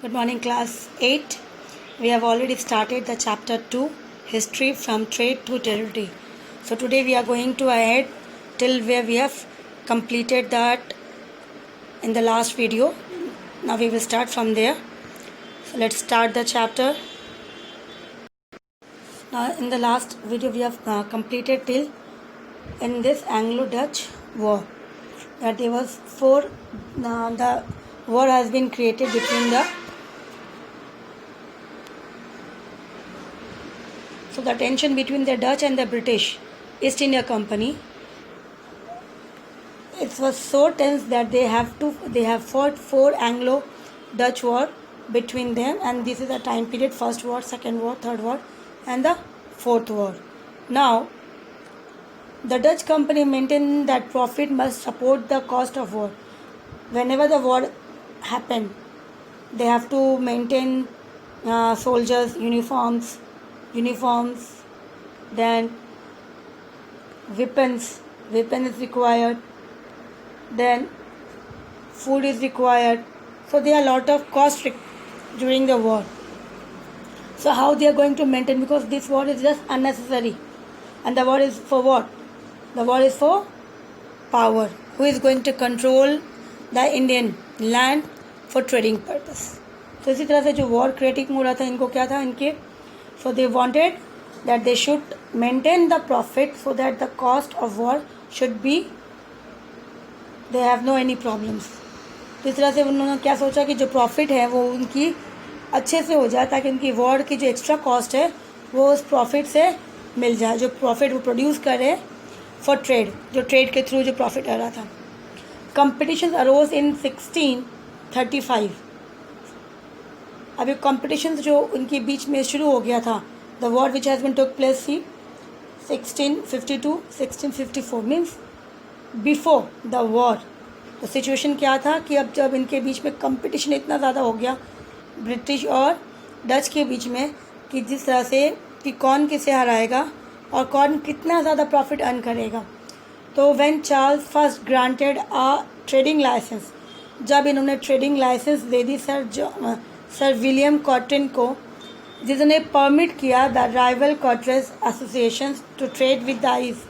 Good morning, class 8. We have already started the chapter 2, History from Trade to Territory. So today we are going to ahead till where we have completed that in the last video. Now we will start from there. So let's start the chapter. Now in the last video we have completed till in this Anglo-Dutch war. That there was the war has been created between the tension between the Dutch and the British East India Company. It was so tense that they have fought 4 Anglo-Dutch war between them, and this is the time period: first war, second war, third war, and the fourth war. Now, the Dutch company maintained that profit must support the cost of war. Whenever the war happened, they have to maintain soldiers' uniforms, then weapon is required, then food is required. So there are a lot of costs during the war. So how they are going to maintain, because this war is just unnecessary, and the war is for what? The war is for power. Who is going to control the Indian land for trading purpose? तो इसी तरह से जो war creating हो रहा था, इनको क्या था इनके, so they wanted that they should maintain the profit so that the cost of war should be, they have no any problems. तो इस तरह से उन्होंने क्या सोचा कि जो प्रॉफिट है वो उनकी अच्छे से हो जाए, ताकि उनकी वॉर की जो एक्स्ट्रा कॉस्ट है वो उस प्रॉफिट से मिल जाए, जो प्रॉफिट वो प्रोड्यूस करे फॉर ट्रेड, जो ट्रेड के थ्रू जो प्रॉफिट आ रहा था. कंपटीशन अरोज इन 1635. अभी कंपटीशन जो उनके बीच में शुरू हो गया था, the war which has been took place C 1652 1654 means before the war. तो सिचुएशन क्या था कि अब जब इनके बीच में कंपटीशन इतना ज़्यादा हो गया ब्रिटिश और डच के बीच में, कि जिस तरह से कि कौन किसे हराएगा और कौन कितना ज़्यादा प्रॉफिट अर्न करेगा. तो when Charles first granted a trading license, जब इन्होंने ट्रेडिंग लाइसेंस दे दी सर विलियम कॉटन को, जिसने परमिट किया द राइवल कॉटरेज associations to trade with the east.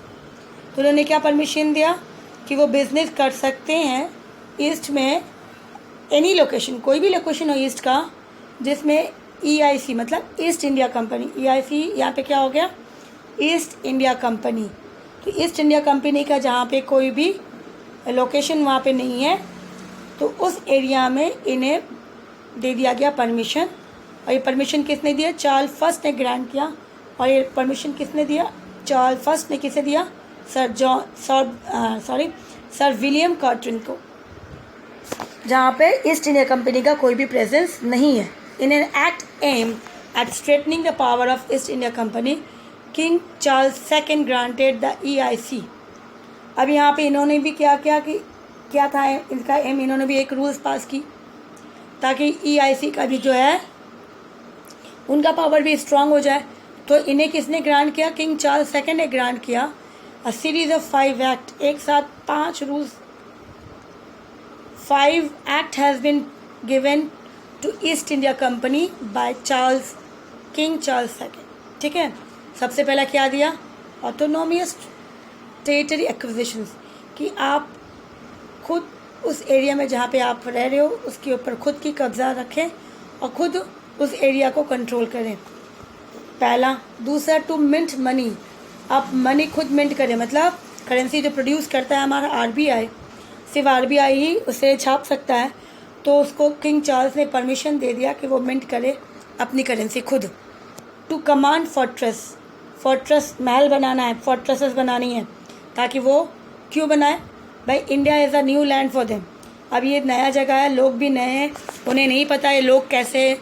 तो उन्होंने क्या परमिशन दिया कि वो बिज़नेस कर सकते हैं ईस्ट में, एनी लोकेशन, कोई भी लोकेशन हो ईस्ट का, जिसमें EIC मतलब ईस्ट इंडिया कंपनी, EIC यहाँ पे क्या हो गया, ईस्ट इंडिया कंपनी. तो ईस्ट इंडिया कंपनी का जहाँ पे कोई भी लोकेशन वहाँ पे नहीं है, तो उस एरिया में इन्हें दे दिया गया परमिशन. और ये परमिशन किसने दिया? चार्ल्स फर्स्ट ने ग्रांट किया. और ये परमिशन किसने दिया? चार्ल्स फर्स्ट ने किसे दिया? सर विलियम कॉटन को, जहाँ पे ईस्ट इंडिया कंपनी का कोई भी प्रेजेंस नहीं है. In an act aim at strengthening the power of East India Company, King Charles second granted the EIC. अब यहाँ पे इन्होंने भी क्या किया कि क्या था इनका एम, इन्होंने भी एक रूल्स पास की ताकि EIC का भी जो है उनका पावर भी स्ट्रांग हो जाए. तो इन्हें किसने ग्रांट किया? किंग चार्ल्स सेकेंड ने ग्रांट किया अ सीरीज ऑफ 5 एक्ट, एक साथ 5 rules, 5 act has been given to East India Company by King Charles second. ठीक है. सबसे पहला क्या दिया? ऑटोनोमियस टेरिटरी एक्विजिशंस, कि आप खुद उस एरिया में जहाँ पे आप रह रहे हो उसके ऊपर खुद की कब्जा रखें और खुद उस एरिया को कंट्रोल करें, पहला. दूसरा, टू मिंट मनी, आप मनी खुद मिंट करें, मतलब करेंसी जो प्रोड्यूस करता है हमारा RBI, सिर्फ RBI ही उसे छाप सकता है. तो उसको किंग चार्ल्स ने परमिशन दे दिया कि वो मिंट करे अपनी करेंसी खुद. टू कमांड फोर्ट्रेस महल बनाना है, फोर्ट्रेसेस बनानी है, ताकि वो क्यों बनाए भाई, India is a new land for them. अब ये नया जगह है, लोग भी नए हैं, उन्हें नहीं पता है लोग कैसे हैं,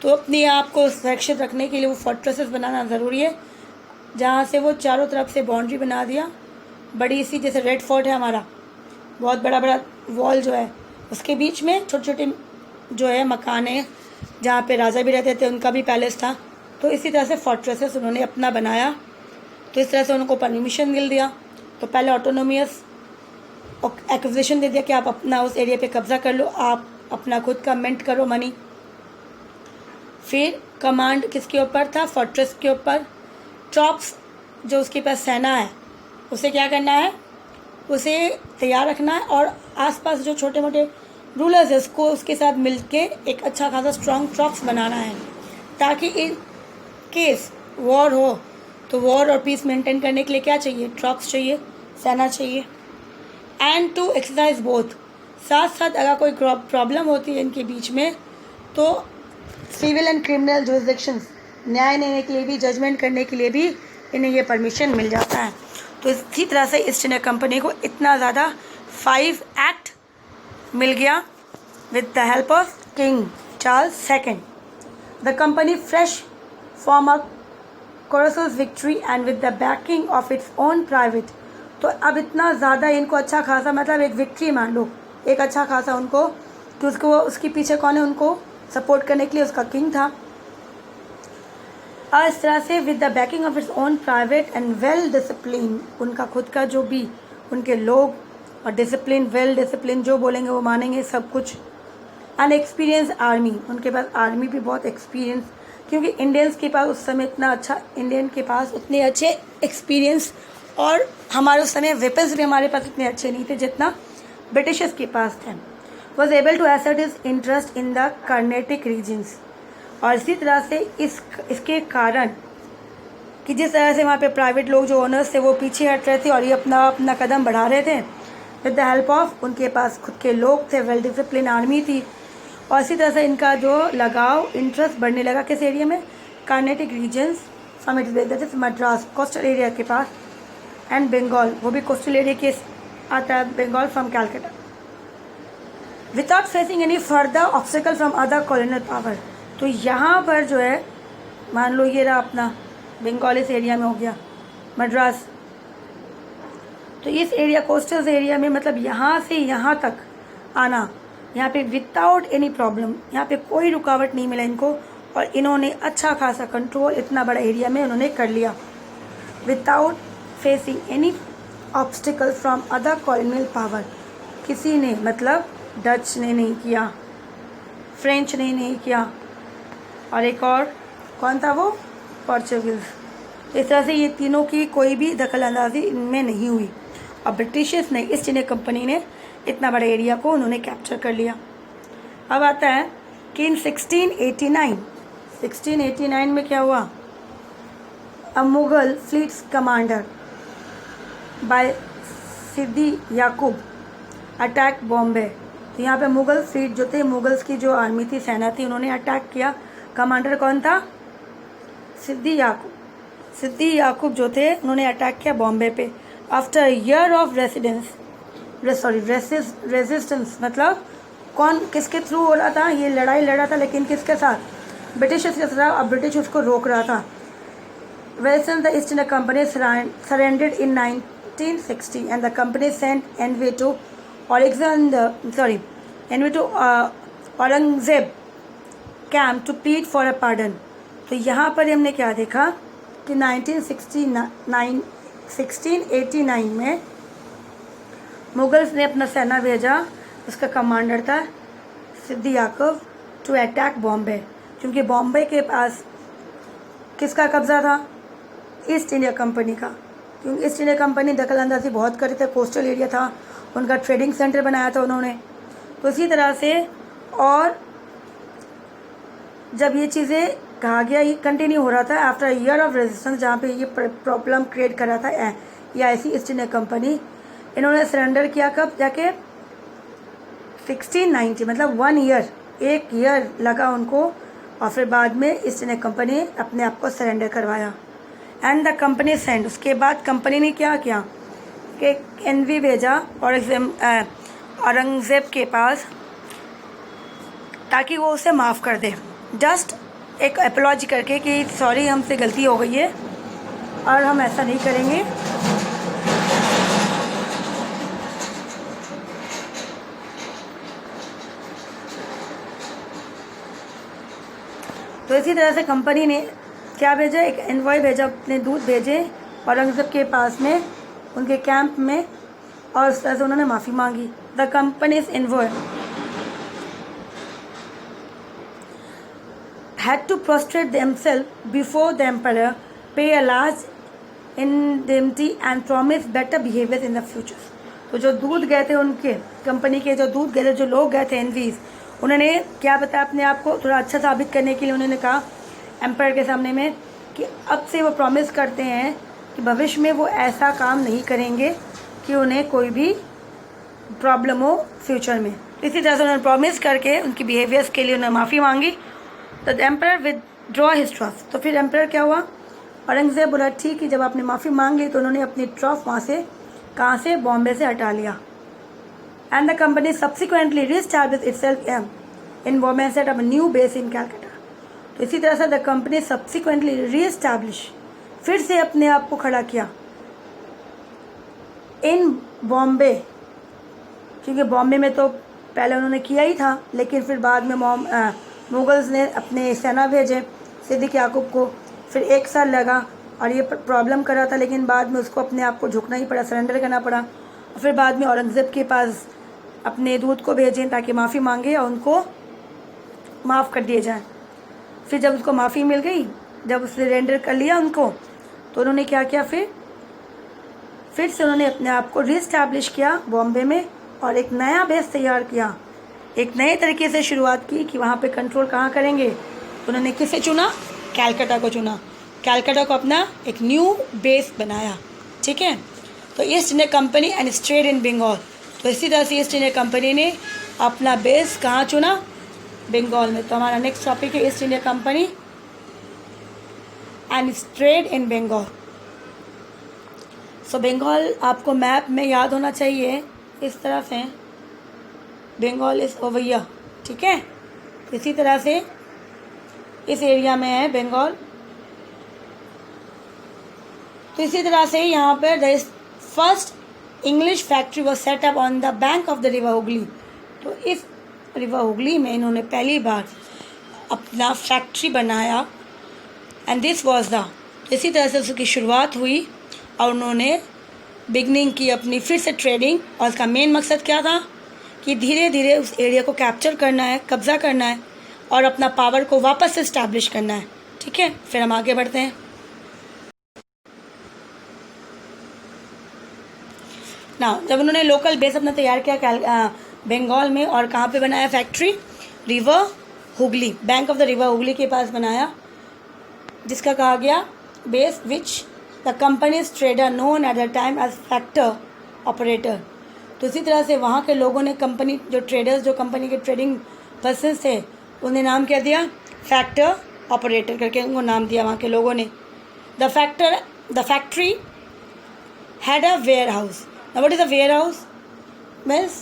तो अपने आप को सुरक्षित रखने के लिए वो फोर्ट्रेसेस बनाना ज़रूरी है. जहाँ से वो चारों तरफ से बाउंड्री बना दिया बड़ी सी, जैसे रेड फोर्ट है हमारा, बहुत बड़ा बड़ा वॉल जो है, उसके बीच में छोटे छोटे जो है मकान है जहाँ पे राजा भी रहते थे, उनका भी पैलेस था. तो इसी तरह से फोर्ट्रेसेस उन्होंने अपना बनाया. तो इस तरह से उनको परमिशन मिल दिया. तो पहले ऑटोनोमियस एक्विजिशन दे दिया कि आप अपना उस एरिया पे कब्ज़ा कर लो, आप अपना खुद का मिंट करो मनी. फिर कमांड किसके ऊपर था? फोर्ट्रेस के ऊपर। ट्रॉप्स जो उसके पास सेना है उसे क्या करना है? उसे तैयार रखना है और आसपास जो छोटे मोटे रूलर्स है उसको उसके साथ मिलके एक अच्छा खासा स्ट्रॉन्ग ट्रॉप्स बनाना है, ताकि इन केस वॉर हो तो वॉर और पीस मेंटेन करने के लिए क्या चाहिए? ट्रॉप्स चाहिए, सेना चाहिए। एंड टू एक्सरसाइज बोथ, साथ साथ अगर कोई प्रॉब्लम होती है इनके बीच में तो सिविल एंड क्रिमिनल जुरिसडिक्शंस, न्याय देने के लिए भी, जजमेंट करने के लिए भी इन्हें ये परमिशन मिल जाता है। तो इसी तरह से ईस्ट इंडिया कंपनी को इतना ज़्यादा 5 एक्ट मिल गया with the help of King Charles second. The company fresh form a courses victory and with the backing of its own private. तो अब इतना ज़्यादा इनको अच्छा खासा, मतलब एक विक्ट्री मान लो, एक अच्छा खासा उनको, कि उसको उसके पीछे कौन है? उनको सपोर्ट करने के लिए उसका किंग था। और इस तरह से with the backing of its own private and well discipline, उनका खुद का जो भी उनके लोग और डिसिप्लिन, वेल डिसिप्लिन, जो बोलेंगे वो मानेंगे सब कुछ। एंड एक्सपीरियंस आर्मी, उनके पास आर्मी भी बहुत एक्सपीरियंस, क्योंकि इंडियंस के पास उस समय इतना अच्छा, इंडियन के पास उतने अच्छे एक्सपीरियंस और हमारे उस समय वेपन्स भी हमारे पास इतने अच्छे नहीं थे जितना ब्रिटिशर्स के पास थे। Was able to assert his interest in the Carnatic regions. और इसी तरह से इसके कारण कि जिस तरह से वहाँ पे प्राइवेट लोग जो ओनर्स थे वो पीछे हट रहे थे और ये अपना अपना कदम बढ़ा रहे थे विद द हेल्प ऑफ, उनके पास खुद के लोग थे, वेल डिसिप्लिन आर्मी थी। और इसी तरह से इनका जो लगाव, इंटरेस्ट बढ़ने लगा किस एरिया में? Carnatic regions from it Madras, coastal area के पास, एंड बंगाल, वो भी कोस्टल एरिया के आता है, Bengal from Calcutta, without facing any further obstacle from other colonial power. तो यहाँ पर जो है, मान लो ये रहा अपना बंगाल, इस एरिया में हो गया मद्रास, तो इस एरिया, कोस्टल एरिया में, मतलब यहाँ से यहाँ तक आना, यहाँ पे विदाउट एनी प्रॉब्लम, यहाँ पे कोई रुकावट नहीं मिला इनको, और इन्होंने अच्छा खासा कंट्रोल इतना बड़ा एरिया में उन्होंने कर लिया without facing any obstacle from other colonial power. किसी ने, मतलब डच ने नहीं किया, फ्रेंच ने नहीं किया, और एक और कौन था वो? पोर्चुगीज। इस तरह से ये तीनों की कोई भी दखल अंदाजी इनमें नहीं हुई, और ब्रिटिशर्स ने, ईस्ट इंडिया कंपनी ने इतना बड़ा एरिया को उन्होंने कैप्चर कर लिया। अब आता है कि इन 1689 में क्या हुआ? अ मुगल फ्लीट्स कमांडर बाय सिद्दी याकूब अटैक बॉम्बे। तो यहाँ पे मुगल फ्लीट जो थे, मुगल्स की जो आर्मी थी, सेना थी, उन्होंने अटैक किया। कमांडर कौन था? सिद्दी याकूब। सिद्दी याकूब जो थे उन्होंने अटैक किया बॉम्बे पे। आफ्टर ईयर ऑफ रेजिस्टेंस, मतलब कौन किसके थ्रू हो रहा था? ये लड़ाई लड़ रहा था, लेकिन किसके साथ? ब्रिटिशर्स के साथ। अब ब्रिटिश उसको रोक रहा था। वेल्सन the East India Company surrendered in 1960 and the company sent envoy to Aurangzeb camp to plead for a pardon. तो यहाँ पर हमने क्या देखा कि 1689 में मुगल्स ने अपना सेना भेजा, उसका कमांडर था सिद्दी याकूब, टू अटैक बॉम्बे, क्योंकि बॉम्बे के पास किसका कब्जा था? ईस्ट इंडिया कंपनी का, क्योंकि ईस्ट इंडिया कंपनी दखल अंदाजी बहुत कर रही थी, कोस्टल एरिया था, उनका ट्रेडिंग सेंटर बनाया था उन्होंने। तो इसी तरह से, और जब ये चीज़ें कहा गया, ये कंटिन्यू हो रहा था आफ्टर ईयर ऑफ रेजिस्टेंस, जहाँ पे ये प्रॉब्लम क्रिएट कर रहा था ये ऐसी ईस्ट इंडिया कंपनी, इन्होंने सरेंडर किया कब? जाके 1690, मतलब 1 ईयर, 1 ईयर लगा उनको, और फिर बाद में ईस्ट इंडिया कंपनी अपने आप को सरेंडर करवाया। एंड द कंपनी सेंड, उसके बाद कंपनी ने क्या किया कि एनवी भेजा औरंगजेब के पास, ताकि वो उसे माफ़ कर दे, जस्ट एक एपोलॉजी करके कि सॉरी हमसे गलती हो गई है और हम ऐसा नहीं करेंगे। तो इसी तरह से कंपनी ने क्या भेजा? एक एनवॉय भेजा, अपने दूत भेजे औरंगजेब के पास में, उनके कैंप में, और उस तरह से उन्होंने माफ़ी मांगी। The companies envoy had to prostrate themselves before the emperor, pay a large indemnity and promise better behavior in the future. तो जो दूध गए थे उनके कंपनी के, जो दूध गए थे, जो लोग गए थे एनवीज, उन्होंने क्या बताया अपने आप को थोड़ा अच्छा साबित करने के लिए, उन्होंने कहा एम्पायर के सामने में कि अब से वो प्रॉमिस करते हैं कि भविष्य में वो ऐसा काम नहीं करेंगे कि उन्हें कोई भी प्रॉब्लम हो फ्यूचर में। इसी तरह से उन्होंने प्रॉमिस करके उनकी बिहेवियर्स के लिए उन्होंने माफ़ी मांगी। तो the empire withdraw his trust. तो फिर एम्पायर क्या हुआ, औरंगजेब बोला ठीक है, जब आपने माफ़ी मांग ली तो उन्होंने अपनी ट्रस्ट वहाँ से, कहाँ से, बॉम्बे से हटा लिया। And the company subsequently reestablished itself in Bombay and set up a new base in Calcutta. तो इसी तरह से द कंपनी सब्सिक्वेंटली रीस्टैब्लिश, फिर से अपने आप को खड़ा किया इन बॉम्बे, क्योंकि बॉम्बे में तो पहले उन्होंने किया ही था, लेकिन फिर बाद में मुगल्स ने अपने सेना भेजे सिद्दीक याकूब को, फिर 1 साल लगा और ये प्रॉब्लम कर रहा था, लेकिन बाद में उसको अपने आप को झुकना ही पड़ा, सरेंडर करना पड़ा। और फिर बाद में औरंगज़ेब के पास अपने दूत को भेजें ताकि माफ़ी मांगे और उनको माफ़ कर दिए जाए। फिर जब उसको माफ़ी मिल गई, जब उसने सरेंडर कर लिया उनको, तो उन्होंने क्या किया, फिर से उन्होंने अपने आप को रीस्टैब्लिश किया बॉम्बे में और एक नया बेस तैयार किया, एक नए तरीके से शुरुआत की कि वहाँ पे कंट्रोल कहाँ करेंगे। तो उन्होंने किसे चुना, कैलकाटा को चुना, कैलकाटा को अपना एक न्यू बेस बनाया। ठीक है, तो East India Company and trade in Bengal. तो इसी तरह से ईस्ट इंडिया कंपनी ने अपना बेस कहाँ चुना, बंगाल में। तो हमारा नेक्स्ट टॉपिक है East India Company and trade in Bengal. So Bengal आपको मैप में याद होना चाहिए, इस तरह से बंगाल इस ओवर हियर। ठीक है, इसी तरह से इस एरिया में है बंगाल। तो इसी तरह से यहाँ पर the first English factory was set up on the bank of the river Hooghly. तो इस रिवर हुगली में इन्होंने पहली बार अपना फैक्ट्री बनाया एंड दिस वॉज द, इसी तरह से उसकी शुरुआत हुई और उन्होंने बिगनिंग की अपनी फिर से ट्रेडिंग। और उसका मेन मकसद क्या था कि धीरे धीरे उस एरिया को कैप्चर करना है, कब्जा करना है और अपना पावर को वापस से इस्टेब्लिश करना है। ठीक है, फिर हम आगे बढ़ते हैं। ना जब उन्होंने लोकल बेस अपना तैयार किया बंगाल में, और कहाँ पे बनाया factory, river Hooghly, bank of the river Hooghly के पास बनाया, जिसका कहा गया base which the companies trader known at the time age factor operator. तो इसी तरह से वहाँ के लोगों ने कंपनी, जो ट्रेडर्स, जो कंपनी के ट्रेडिंग पर्सन थे, उन्हें नाम क्या दिया, फैक्टर ऑपरेटर करके उनको नाम दिया वहाँ के लोगों ने। The factory had a warehouse. Now what is a warehouse? Means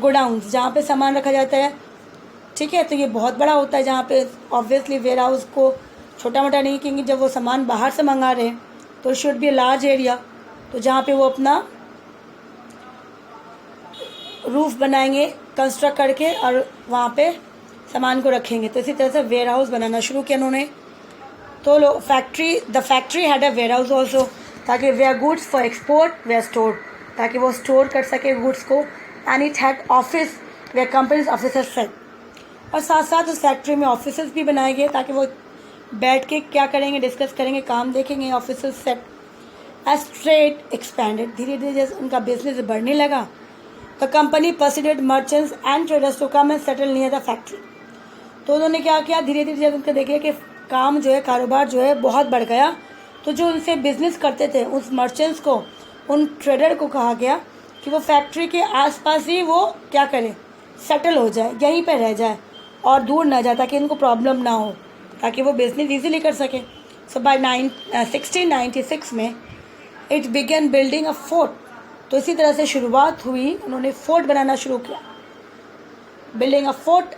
godowns, जहाँ पे सामान रखा जाता है। ठीक है, तो ये बहुत बड़ा होता है, जहाँ पे ऑब्वियसली वेयर हाउस को छोटा मोटा नहीं कहेंगे। जब वो सामान बाहर से मंगा रहे हैं तो शुड बी लार्ज एरिया, तो जहाँ पे वो अपना रूफ बनाएंगे कंस्ट्रक्ट करके और वहाँ पे सामान को रखेंगे। तो इसी तरह से वेयर हाउस बनाना शुरू किया उन्होंने। तो the factory had a warehouse also, ताकि were goods for export were store, ताकि वो स्टोर कर सके गुड्स को। And it had office where company's officers set, और साथ साथ उस फैक्ट्री में ऑफिसर्स भी बनाए गए ताकि वो बैठ के क्या करेंगे, डिस्कस करेंगे, काम देखेंगे। Officers set as trade expanded, धीरे धीरे जैसे उनका बिजनेस बढ़ने लगा, the company persuaded merchants and traders to come and settle near the factory. तो उन्होंने क्या किया, धीरे धीरे जब उनका देखिए कि काम जो है, कारोबार जो है बहुत बढ़ गया, तो जो उनसे बिजनेस करते थे उस मर्चेंट्स को, उन ट्रेडर को कहा गया कि वो फैक्ट्री के आसपास ही वो क्या करें, सेटल हो जाए, यहीं पे रह जाए और दूर ना जाए, ताकि इनको प्रॉब्लम ना हो, ताकि वो बिजनेस इजीली कर सके। सो बाय 1696 में it began building a fort. तो इसी तरह से शुरुआत हुई, उन्होंने फोर्ट बनाना शुरू किया, building a fort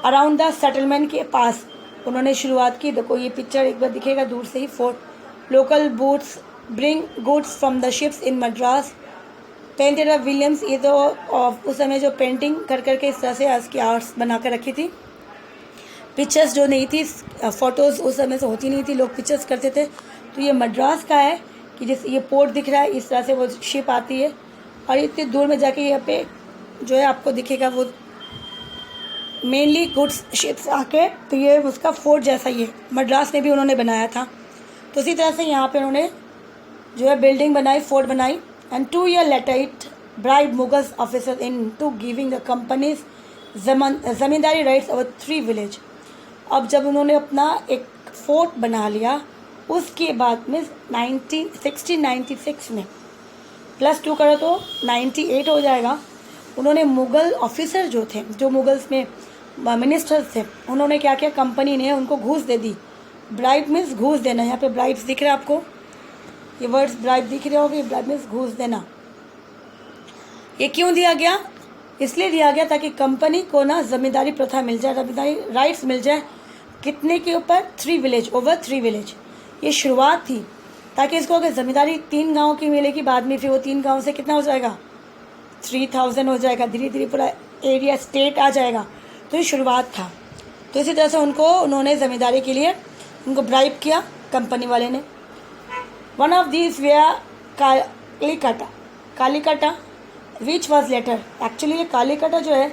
around the settlement के पास उन्होंने शुरुआत की। देखो ये पिक्चर एक बार दिखेगा दूर से ही, fort. Local boats bring goods from the ships in Madras, painted of Williams. ये तो उस समय जो पेंटिंग कर करके इस तरह से इसकी आर्ट्स बना कर रखी थी। पिक्चर्स जो नहीं थी, फ़ोटोज़ उस समय से होती नहीं थी, लोग पिक्चर्स करते थे। तो ये मद्रास का है कि जैसे ये पोर्ट दिख रहा है, इस तरह से वो शिप आती है और इतनी दूर में जाके यहाँ पे जो है आपको दिखेगा वो मेनली गुड्स शिप्स आके, तो ये उसका फोर्ट जैसा ही है, मद्रास में भी उन्होंने बनाया था। तो इसी तरह से यहाँ पे उन्होंने जो है बिल्डिंग बनाई, फोर्ट बनाई। And 2 year later it bribed Mughal officers into giving the companies ज़मींदारी rights over 3 village. अब जब उन्होंने अपना एक फोर्ट बना लिया, उसके बाद में 1696 में +2 करो तो 98 हो जाएगा। उन्होंने मुग़ल ऑफिसर जो थे, जो मुग़ल्स में मिनिस्टर्स थे, उन्होंने क्या किया, कंपनी ने उनको घूस दे दी। ब्राइब मीन्स घूस देना। यहाँ पे ब्राइब्स दिख रहे हैं आपको, ये वर्ड्स ब्राइब दिख रहे होंगे। ब्राइब मीन्स घूस देना। ये क्यों दिया गया? इसलिए दिया गया ताकि कंपनी को ना ज़मींदारी प्रथा मिल जाए, ज़मींदारी राइट्स मिल जाए। कितने के ऊपर? 3 विलेज, ओवर 3 विलेज। ये शुरुआत थी, ताकि इसको अगर ज़मींदारी 3 गाँव की मिलेगी, बाद में फिर वो 3 गाँव से कितना हो जाएगा, 3000 हो जाएगा। धीरे धीरे पूरा एरिया स्टेट आ जाएगा। तो ये शुरुआत था। तो इसी तरह से उन्होंने ज़मींदारी के लिए उनको ब्राइब किया कंपनी वाले ने। One of these were Kalikata which was later. Actually ये कालीकटा जो है,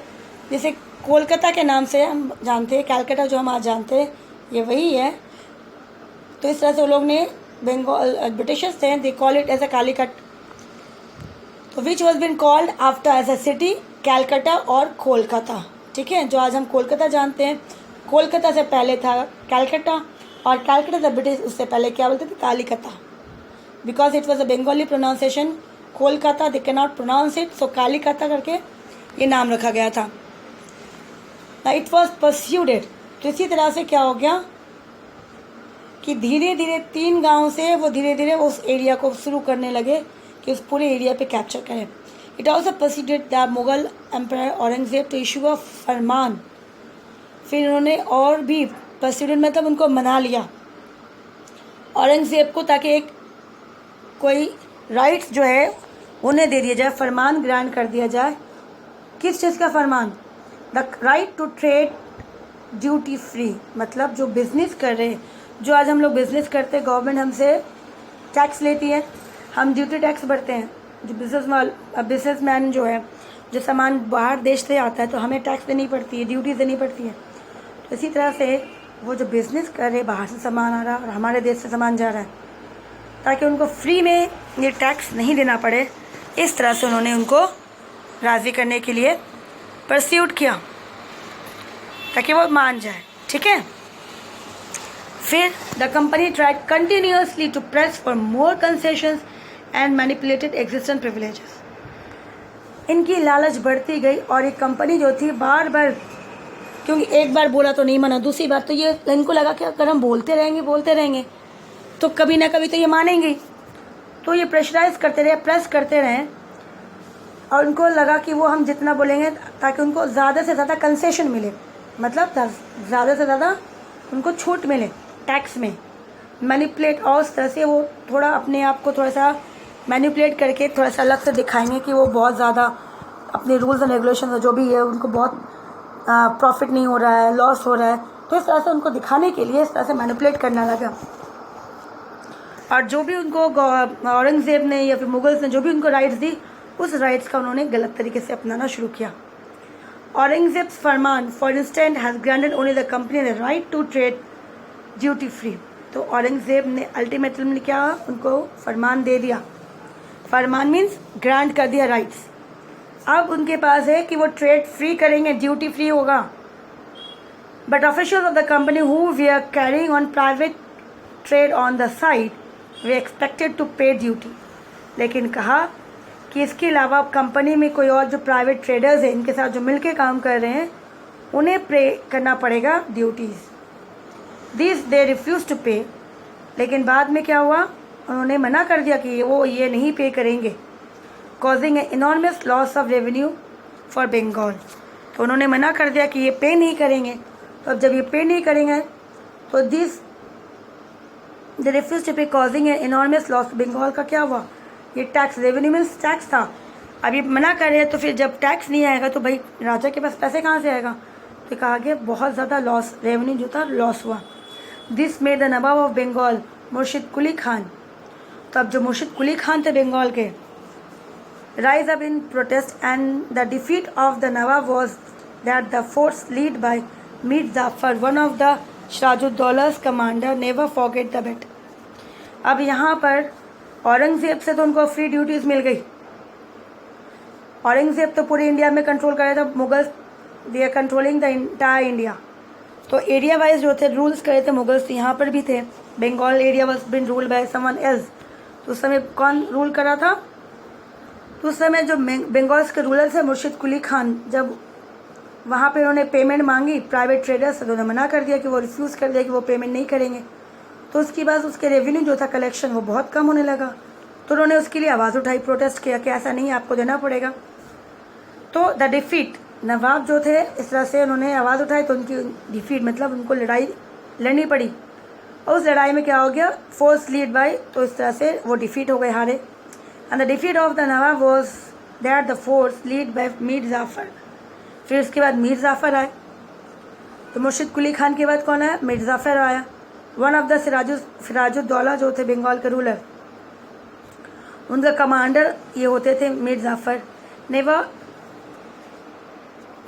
जैसे कोलकाता के नाम से हम जानते हैं, कैलकाटा जो हम आज जानते हैं, ये वही है। तो इस तरह से वो लोग ने, बंगाल ब्रिटिशर्स थे, they call it as a Calicut. So which was been called after as a city Calcutta और कोलकाता। ठीक है, जो आज हम कोलकाता जानते हैं, कोलकाता से पहले था कैलकाटा, और कैलकाटा से ब्रिटिश उससे पहले क्या बोलते थे, Kalikata. Because it was a Bengali pronunciation, Kolkata they can not pronounce it, so Kalikata करके ये नाम रखा गया था। It was persuaded. तो इसी तरह से क्या हो गया कि धीरे धीरे 3 गाँव से वो धीरे धीरे उस एरिया को शुरू करने लगे कि उस पूरे एरिया पे कैप्चर करें। It also persuaded the Mughal empire Aurangzeb to issue a फरमान। फिर उन्होंने और भी परस्यूडेड मतलब उनको मना लिया औरंगजेब को, ताकि एक कोई राइट्स जो है उन्हें दे दिया जाए, फरमान ग्रांट कर दिया जाए। किस चीज़ का फरमान? The right to trade duty free. मतलब जो बिज़नेस कर रहे हैं, जो आज हम लोग बिज़नेस करते हैं, गवर्नमेंट हमसे टैक्स लेती है, हम ड्यूटी टैक्स भरते हैं। जो बिजनेसमैन जो है, जो सामान बाहर देश से आता है तो हमें टैक्स देनी पड़ती है, ड्यूटी देनी पड़ती है। तो इसी तरह से वो जो बिज़नेस कर रहे, बाहर से सामान आ रहा है और हमारे देश से सामान जा रहा है, ताकि उनको फ्री में ये टैक्स नहीं देना पड़े, इस तरह से उन्होंने उनको राज़ी करने के लिए परस्यूट किया, ताकि वो मान जाए। ठीक है। फिर the company tried continuously to press for more concessions and manipulated existent privileges. इनकी लालच बढ़ती गई और ये कंपनी जो थी बार बार, क्योंकि एक बार बोला तो नहीं माना, दूसरी बार तो ये इनको लगा कि अगर हम बोलते रहेंगे तो कभी ना कभी तो ये मानेंगे। तो ये प्रेशराइज करते रहे, प्रेस करते रहे, और उनको लगा कि वो हम जितना बोलेंगे ताकि उनको ज़्यादा से ज़्यादा कंसेशन मिले, मतलब ज़्यादा से ज़्यादा उनको छूट मिले टैक्स में। मैनिपुलेट, और उस तरह से वो थोड़ा अपने आप को थोड़ा सा मैनिपुलेट करके थोड़ा सा अलग से दिखाएंगे कि वो बहुत ज़्यादा अपने रूल्स एंड रेगुलेशन जो भी है उनको बहुत प्रॉफिट नहीं हो रहा है, लॉस हो रहा है। तो इस तरह से उनको दिखाने के लिए इस तरह से मैनिपुलेट करना लगा। और जो भी उनको औरंगज़ेब ने या फिर मुगल्स ने जो भी उनको राइट्स दी, उस राइट्स का उन्होंने गलत तरीके से अपनाना शुरू किया। औरंगज़ेब्स फरमान for instant has granted only the company the right to trade duty free. तो औरंगज़ेब ने अल्टीमेटली क्या, उनको फरमान दे दिया। फरमान मीन्स ग्रांट कर दिया राइट्स। अब उनके पास है कि वो ट्रेड फ्री करेंगे, ड्यूटी फ्री होगा। But officials of the company who we are carrying on private trade on the side were expected to pay duty. लेकिन कहा कि इसके अलावा कंपनी में कोई और जो प्राइवेट ट्रेडर्स हैं, इनके साथ जो मिलके काम कर रहे हैं, उन्हें पे करना पड़ेगा duties. This they refuse to pay. लेकिन बाद में क्या हुआ, उन्होंने मना कर दिया कि वो ये नहीं पे करेंगे, causing a enormous loss of revenue for Bengal. तो उन्होंने मना कर दिया कि ये पे नहीं करेंगे। तो अब जब ये पे नहीं करेंगे तो दिस द रिफ्यूज टू पे causing a enormous loss. Bengal का क्या हुआ, ये टैक्स, रेवेन्यू मीन्स टैक्स था। अब ये मना कर रहे हैं तो फिर जब टैक्स नहीं आएगा तो भाई राजा के पास पैसे कहाँ से आएगा। तो कहा गया बहुत ज़्यादा लॉस, रेवेन्यू जो था लॉस हुआ। This made the nawab of Bengal Murshid Quli Khan. तो अब जो मुर्शिद कुली खान थे बंगाल के, rise up in protest and the defeat of the Nawab was that the force led by Mir Jafar, one of the Sirajuddauला's commander, never forget the battle. अब यहाँ पर औरंगज़ेब से तो उनको फ्री ड्यूटीज़ मिल गई। औरंगज़ेब तो पूरे इंडिया में कंट्रोल कर रहे थे, Mughals they are controlling the entire India. तो एरिया वाइज जो थे रूल्स करे थे मुगल्स, यहाँ पर भी थे। Bengal area was been ruled by someone else. तो उस समय कौन रूल कर रहा था? तो उस समय जो बंगाल्स के रूलर थे मुर्शिद कुली खान, जब वहाँ पे उन्होंने पेमेंट मांगी प्राइवेट ट्रेडर्स से, तो उन्होंने मना कर दिया कि वो रिफ्यूज़ कर दिया कि वो पेमेंट नहीं करेंगे। तो उसके बाद उसके रेवेन्यू जो था कलेक्शन वो बहुत कम होने लगा। तो उन्होंने उसके लिए आवाज़ उठाई, प्रोटेस्ट किया कि ऐसा नहीं, आपको देना पड़ेगा। तो द डिफीट, नवाब जो थे इस तरह से उन्होंने आवाज़ उठाई, तो उनकी डिफीट मतलब उनको लड़ाई लड़नी पड़ी। और उस लड़ाई में क्या हो गया? फोर्स लीड बाय, तो इस तरह से वो डिफीट हो गए, हारे। And the defeat of the Nawab was that the force lead by Mir Jafar. फिर उसके बाद मीर जाफ़र आए। तो मुर्शिद कुली खान के बाद कौन आया? मीर जाफ़र आया, वन ऑफ द सिराजुद्दौला जो थे बंगाल के रूलर। उनका कमांडर ये होते थे Mir Jafar. Never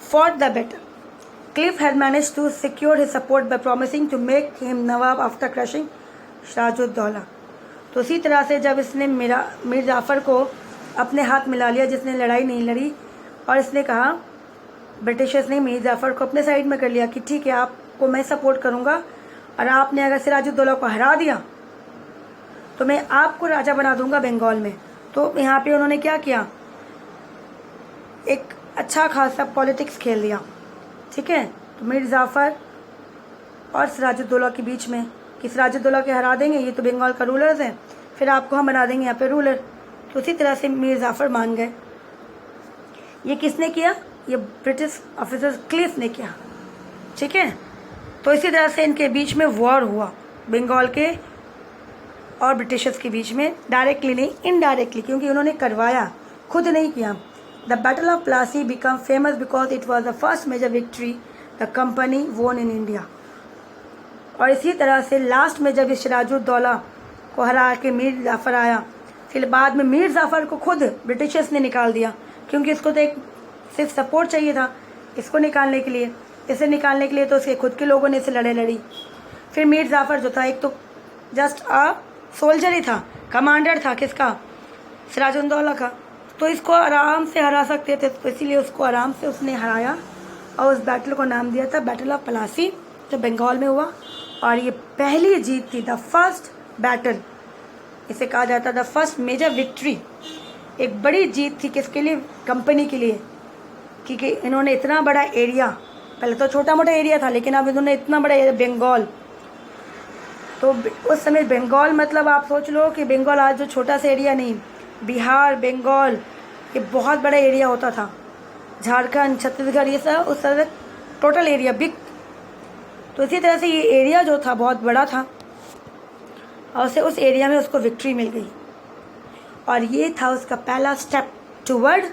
fought the battle. Clive had managed to secure his support by promising to make him Nawab after crushing Sirajuddauला। तो इसी तरह से जब इसने मीर जाफ़र को अपने हाथ मिला लिया, जिसने लड़ाई नहीं लड़ी, और इसने कहा, ब्रिटिशर्स ने मीर जाफ़र को अपने साइड में कर लिया कि ठीक है, आपको मैं सपोर्ट करूँगा, और आपने अगर सिराजुद्दौला को हरा दिया तो मैं आपको राजा बना दूंगा बंगाल में। तो यहाँ पे उन्होंने क्या किया? एक अच्छा खासा पॉलिटिक्स खेल दिया, ठीक है। तो मीर जाफ़र और सिराजुद्दौला के बीच में कि सिराजुद्दौला के हरा देंगे, ये तो बंगाल का रूलर्स हैं, फिर आपको हम बना देंगे यहाँ पे रूलर। तो उसी तरह से मीर जाफ़र मान गए। ये किसने किया? ये ब्रिटिश ऑफिसर क्लिफ ने किया, ठीक है। तो इसी तरह से इनके बीच में वॉर हुआ, बंगाल के और ब्रिटिशर्स के बीच में, डायरेक्टली नहीं इनडायरेक्टली, क्योंकि उन्होंने करवाया, खुद नहीं किया। The Battle of Plassey became famous because it was the first major victory the company won in India। और इसी तरह से लास्ट में जब सिराजुद्दौला को हरा के मीर जाफ़र आया, फिर बाद में मीर जाफ़र को खुद ब्रिटिशर्स ने निकाल दिया, क्योंकि इसको तो एक सिर्फ सपोर्ट चाहिए था इसको निकालने के लिए। इसे निकालने के लिए तो उसके खुद के लोगों ने इसे लड़ी। फिर मीर जाफ़र जो था एक तो जस्ट अ सोल्जर ही था, कमांडर था किसका? सिराजुद्दौला का। तो इसको आराम से हरा सकते थे, तो इसीलिए उसको आराम से उसने हराया, और उस बैटल को नाम दिया था बैटल ऑफ प्लासी, जो बंगाल में हुआ। और ये पहली जीत थी, द फर्स्ट बैटल, इसे कहा जाता था फर्स्ट मेजर विक्ट्री। एक बड़ी जीत थी किसके लिए? कंपनी के लिए, क्योंकि इन्होंने इतना बड़ा एरिया, पहले तो छोटा मोटा एरिया था, लेकिन अब इन्होंने इतना बड़ा एरिया, बंगाल। तो उस समय बंगाल मतलब आप सोच लो कि बंगाल आज जो छोटा सा एरिया नहीं, बिहार, बंगाल, ये बहुत बड़ा एरिया होता था। झारखंड, छत्तीसगढ़, ये सब उस तरह टोटल एरिया बिग। तो इसी तरह से ये एरिया जो था बहुत बड़ा था, और उसे उस एरिया में उसको विक्ट्री मिल गई। और ये था उसका पहला step toward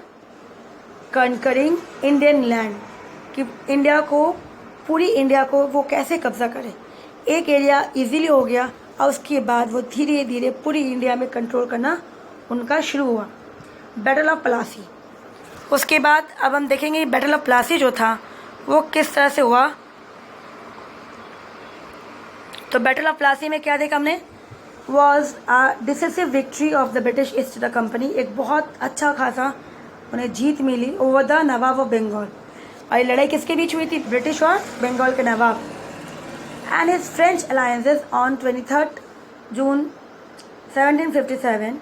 conquering Indian land, कि इंडिया को, पूरी इंडिया को वो कैसे कब्जा करे। एक एरिया इजीली हो गया, और उसके बाद वो धीरे धीरे पूरी इंडिया में कंट्रोल करना उनका शुरू हुआ। Battle of Plassey. उसके बाद अब हम देखेंगे बैटल ऑफ प्लासी जो था वो किस तरह से हुआ। तो बैटल ऑफ प्लासी में क्या देखा हमने? Was a decisive victory of the British East India Company. एक बहुत अच्छा खासा उन्हें जीत मिली over the nawab of Bengal. और ये लड़ाई किसके बीच हुई थी? ब्रिटिश और बंगाल के नवाब। And his French alliances on 23 June 1757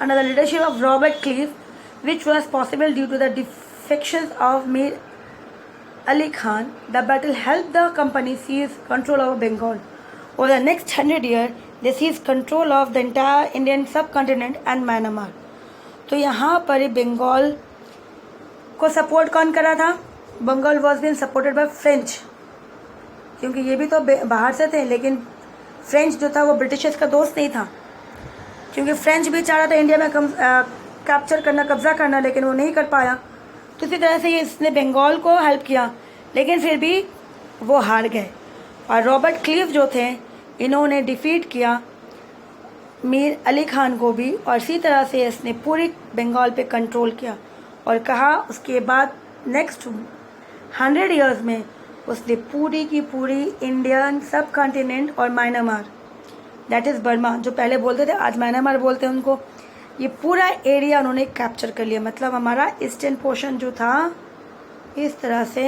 under the leadership of Robert Clive, which was possible due to the defections of Mir Ali Khan. The battle helped the company seize control over Bengal. Over the next 100 years, they seized control of the entire Indian subcontinent and Myanmar. तो यहाँ पर बंगाल को support कौन कर रहा था? Bengal was been supported by French, क्योंकि ये भी तो बाहर से थे, लेकिन फ्रेंच जो था वो ब्रिटिशर्स का दोस्त नहीं था, क्योंकि फ्रेंच भी चाह रहा था इंडिया में कैप्चर करना, कब्जा करना, लेकिन वो नहीं कर पाया। तो इसी तरह से इसने बंगाल को हेल्प किया, लेकिन फिर भी वो हार गए। और रॉबर्ट क्लीव जो थे, इन्होंने डिफीट किया मीर अली खान को भी, और इसी तरह से इसने पूरी बंगाल पे कंट्रोल किया। और कहा उसके बाद नेक्स्ट 100 ईयर्स में उसने पूरी की पूरी इंडियन सब कॉन्टिनेंट और म्यांमार, दैट इज़ बर्मा, जो पहले बोलते थे आज म्यांमार बोलते हैं उनको, ये पूरा एरिया उन्होंने कैप्चर कर लिया। मतलब हमारा ईस्टर्न पोर्शन जो था, इस तरह से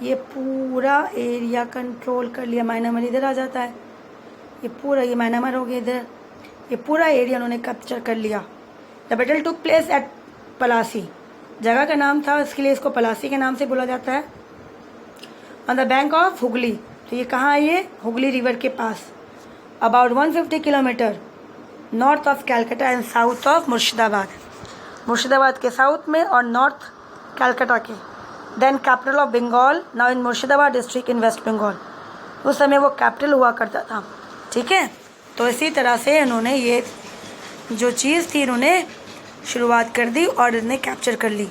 ये पूरा एरिया कंट्रोल कर लिया। म्यांमार इधर आ जाता है, ये पूरा, ये म्यांमार हो गया इधर, ये पूरा एरिया उन्होंने कैप्चर कर लिया। The battle took place at Plassey, जगह का नाम था, इसके लिए इसको पलासी के नाम से बोला जाता है। On the bank of Hooghly, तो ये कहाँ है, ये हुगली रिवर के पास, about 150 kilometre north of Calcutta and south of Murshidabad, Murshidabad के साउथ में और नॉर्थ कैलकाटा के। Then capital of Bengal, now in Murshidabad district in West Bengal, उस समय वो कैपिटल हुआ करता था। ठीक है, तो इसी तरह से इन्होंने ये जो चीज़ थी इन्होंने शुरुआत कर दी और इन्हें कैप्चर कर ली।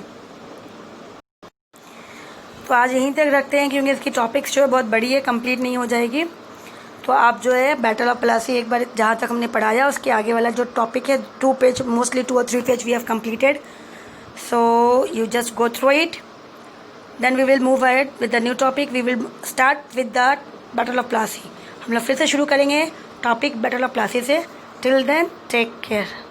तो आज यहीं तक रखते हैं क्योंकि इसकी टॉपिक्स जो है बहुत बड़ी है, कंप्लीट नहीं हो जाएगी। तो आप जो है बैटल ऑफ पलासी एक बार जहाँ तक हमने पढ़ाया उसके आगे वाला जो टॉपिक है 2 page, mostly 2 or 3 page we have completed, so you just go through it, then we will move ahead with the new topic. We will start with the battle of Plassey. हम लोग फिर से शुरू करेंगे टॉपिक बैटल ऑफ पलासी से। Till then take care.